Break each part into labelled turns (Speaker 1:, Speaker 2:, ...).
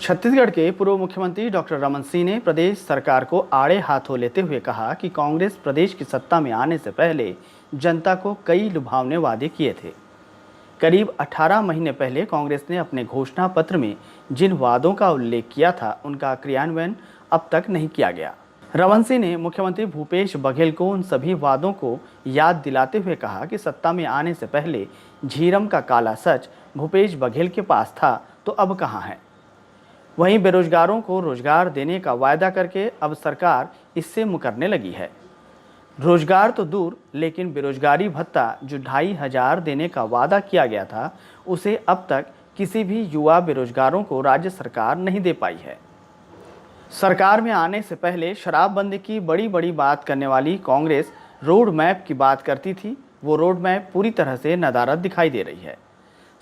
Speaker 1: छत्तीसगढ़ के पूर्व मुख्यमंत्री डॉक्टर रमन सिंह ने प्रदेश सरकार को आड़े हाथों लेते हुए कहा कि कांग्रेस प्रदेश की सत्ता में आने से पहले जनता को कई लुभावने वादे किए थे। करीब 18 महीने पहले कांग्रेस ने अपने घोषणा पत्र में जिन वादों का उल्लेख किया था उनका क्रियान्वयन अब तक नहीं किया गया। रमन सिंह ने मुख्यमंत्री भूपेश बघेल को उन सभी वादों को याद दिलाते हुए कहा कि सत्ता में आने से पहले झीरम का काला सच भूपेश बघेल के पास था तो अब कहाँ है। वहीं बेरोजगारों को रोजगार देने का वायदा करके अब सरकार इससे मुकरने लगी है। रोजगार तो दूर, लेकिन बेरोजगारी भत्ता जो 2500 देने का वादा किया गया था उसे अब तक किसी भी युवा बेरोजगारों को राज्य सरकार नहीं दे पाई है। सरकार में आने से पहले शराबबंदी की बड़ी बड़ी बात करने वाली कांग्रेस रोड मैप की बात करती थी। वो रोड मैप पूरी तरह से नदारद दिखाई दे रही है।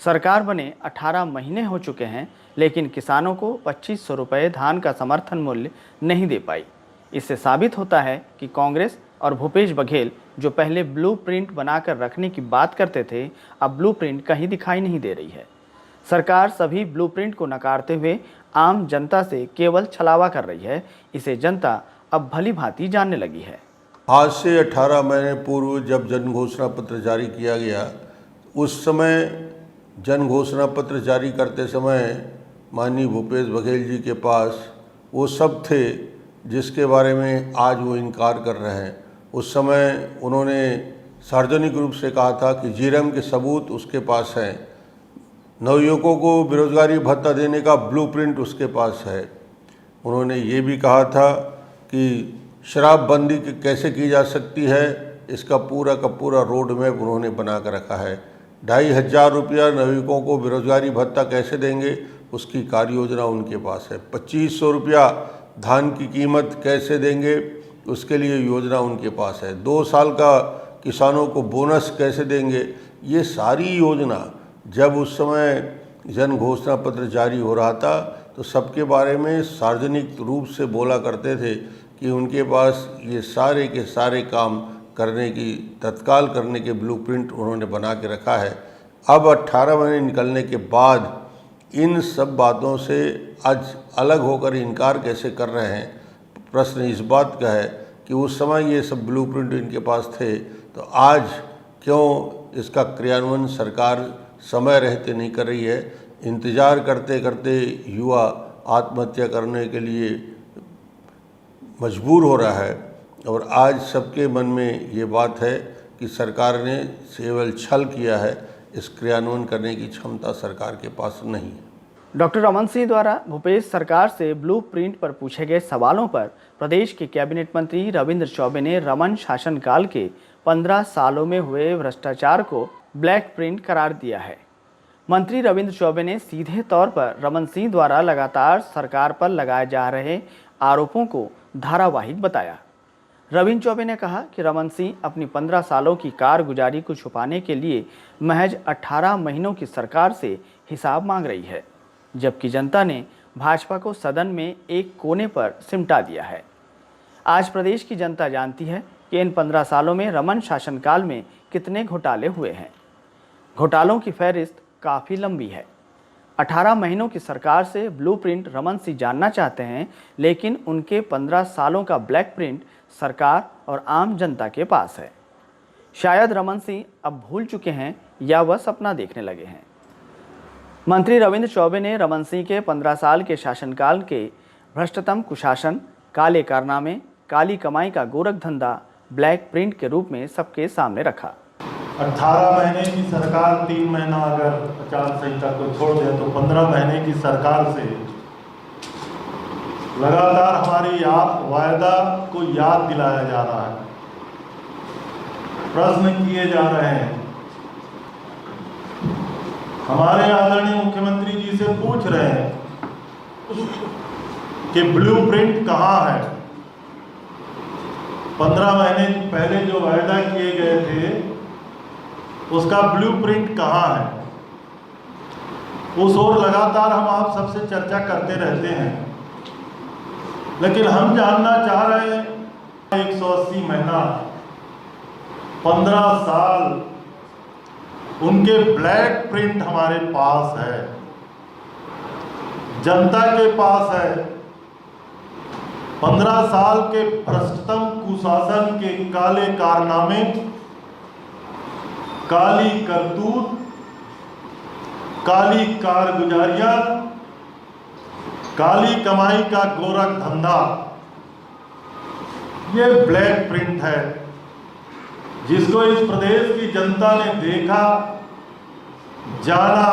Speaker 1: सरकार बने 18 महीने हो चुके हैं, लेकिन किसानों को 2500 रुपये धान का समर्थन मूल्य नहीं दे पाई। इससे साबित होता है कि कांग्रेस और भूपेश बघेल जो पहले ब्लूप्रिंट बनाकर रखने की बात करते थे, अब ब्लूप्रिंट कहीं दिखाई नहीं दे रही है। सरकार सभी ब्लूप्रिंट को नकारते हुए आम जनता से केवल छलावा कर रही है। इसे जनता अब भली भांति जानने लगी है।
Speaker 2: आज से 18 महीने पूर्व जब जन घोषणा पत्र जारी किया गया, उस समय जन घोषणा पत्र जारी करते समय माननीय भूपेश बघेल जी के पास वो सब थे जिसके बारे में आज वो इनकार कर रहे हैं। उस समय उन्होंने सार्वजनिक रूप से कहा था कि झीरम के सबूत उसके पास हैं, नवयुवकों को बेरोजगारी भत्ता देने का ब्लूप्रिंट उसके पास है। उन्होंने ये भी कहा था कि शराबबंदी कैसे की जा सकती है, इसका पूरा का पूरा रोड मैप उन्होंने बना कर रखा है। 2500 रुपया नवयुवकों को बेरोजगारी भत्ता कैसे देंगे, उसकी कार्य योजना उनके पास है। 2500 रुपया धान की कीमत कैसे देंगे, उसके लिए योजना उनके पास है। 2 साल का किसानों को बोनस कैसे देंगे, ये सारी योजना जब उस समय जन घोषणा पत्र जारी हो रहा था तो सबके बारे में सार्वजनिक रूप से बोला करते थे कि उनके पास ये सारे के सारे काम करने की, तत्काल करने के ब्लूप्रिंट उन्होंने बना के रखा है। अब 18 महीने निकलने के बाद इन सब बातों से आज अलग होकर इनकार कैसे कर रहे हैं। प्रश्न इस बात का है कि उस समय ये सब ब्लूप्रिंट इनके पास थे तो आज क्यों इसका क्रियान्वयन सरकार समय रहते नहीं कर रही है। इंतज़ार करते करते युवा आत्महत्या करने के लिए मजबूर हो रहा है और आज सबके मन में ये बात है कि सरकार ने केवल छल किया है, इस क्रियान्वयन करने की क्षमता सरकार के पास नहीं है।
Speaker 1: डॉक्टर रमन सिंह द्वारा भूपेश सरकार से ब्लूप्रिंट पर पूछे गए सवालों पर प्रदेश के कैबिनेट मंत्री रविंद्र चौबे ने रमन शासनकाल के 15 सालों में हुए भ्रष्टाचार को ब्लैक प्रिंट करार दिया है। मंत्री रविंद्र चौबे ने सीधे तौर पर रमन सिंह द्वारा लगातार सरकार पर लगाए जा रहे आरोपों को धारावाहिक बताया। रविंद्र चौबे ने कहा कि रमन सिंह अपनी 15 सालों की कारगुजारी को छुपाने के लिए महज 18 महीनों की सरकार से हिसाब मांग रही है, जबकि जनता ने भाजपा को सदन में एक कोने पर सिमटा दिया है। आज प्रदेश की जनता जानती है कि इन 15 सालों में रमन शासनकाल में कितने घोटाले हुए हैं। घोटालों की फहरिस्त काफ़ी लंबी है। 18 महीनों की सरकार से ब्लूप्रिंट रमन सिंह जानना चाहते हैं, लेकिन उनके 15 सालों का ब्लैक प्रिंट सरकार और आम जनता के पास है। शायद रमन सिंह अब भूल चुके हैं या वह सपना देखने लगे हैं। मंत्री रविंद्र चौबे ने रमन सिंह के 15 साल के शासनकाल के भ्रष्टतम कुशासन, काले कारनामे, काली कमाई का गोरख धंधा ब्लैक प्रिंट के रूप में सबके सामने रखा।
Speaker 3: 18 महीने की सरकार 3 महीना अगर आचार संहिता को छोड़ दें तो 15 महीने की सरकार से लगातार हमारी वायदा को याद दिलाया जा रहा है, प्रश्न किए जा रहे हैं। हमारे आदरणीय मुख्यमंत्री जी से पूछ रहे हैं कि ब्लूप्रिंट कहाँ है। 15 महीने पहले जो वायदा किए गए थे उसका ब्लूप्रिंट कहाँ है, उस ओर लगातार हम आप सबसे चर्चा करते रहते हैं, लेकिन हम जानना चाह रहे हैं 180 महीना 15 साल उनके ब्लैक प्रिंट हमारे पास है। जनता के पास है। 15 साल के भ्रष्टतम कुशासन के काले कारनामे, काली करतूत, काली कारगुजारियां, काली कमाई का गोरख धंधा, ये ब्लैक प्रिंट है जिसको इस प्रदेश की जनता ने देखा, जाना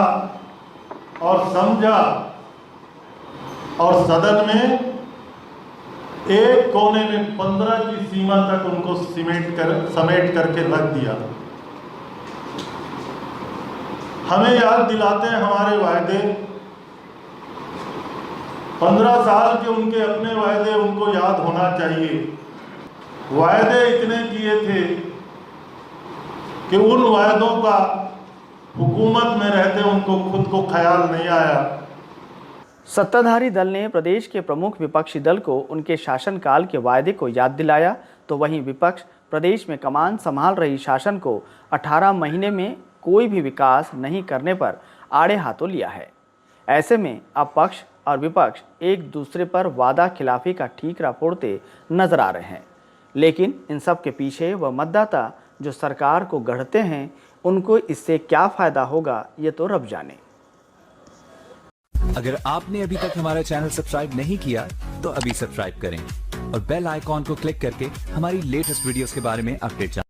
Speaker 3: और समझा और सदन में एक कोने में 15 की सीमा तक उनको समेट करके रख दिया। हमें याद दिलाते हैं हमारे वायदे, 15 साल के उनके अपने वायदे उनको याद होना चाहिए। वायदे इतने किए थे कि उन वायदों का हुकूमत में रहते उनको खुद को ख्याल नहीं आया।
Speaker 1: सत्ताधारी दल ने प्रदेश के प्रमुख विपक्षी दल को उनके शासनकाल के वायदे को याद दिलाया, तो वहीं विपक्ष प्रदेश में कमान संभाल रही शासन को 18 महीने में कोई भी विकास नहीं करने पर आड़े हाथों लिया है। ऐसे में अब पक्ष और विपक्ष एक दूसरे पर वादा खिलाफी का ठीकरा फोड़ते नजर आ रहे हैं, लेकिन इन सब के पीछे वह मतदाता जो सरकार को गढ़ते हैं, उनको इससे क्या फायदा होगा ये तो रब जाने।
Speaker 4: अगर आपने अभी तक हमारा चैनल सब्सक्राइब नहीं किया तो अभी सब्सक्राइब करें और बेल आइकॉन को क्लिक करके हमारी लेटेस्ट वीडियोस के बारे में अपडेट जानें।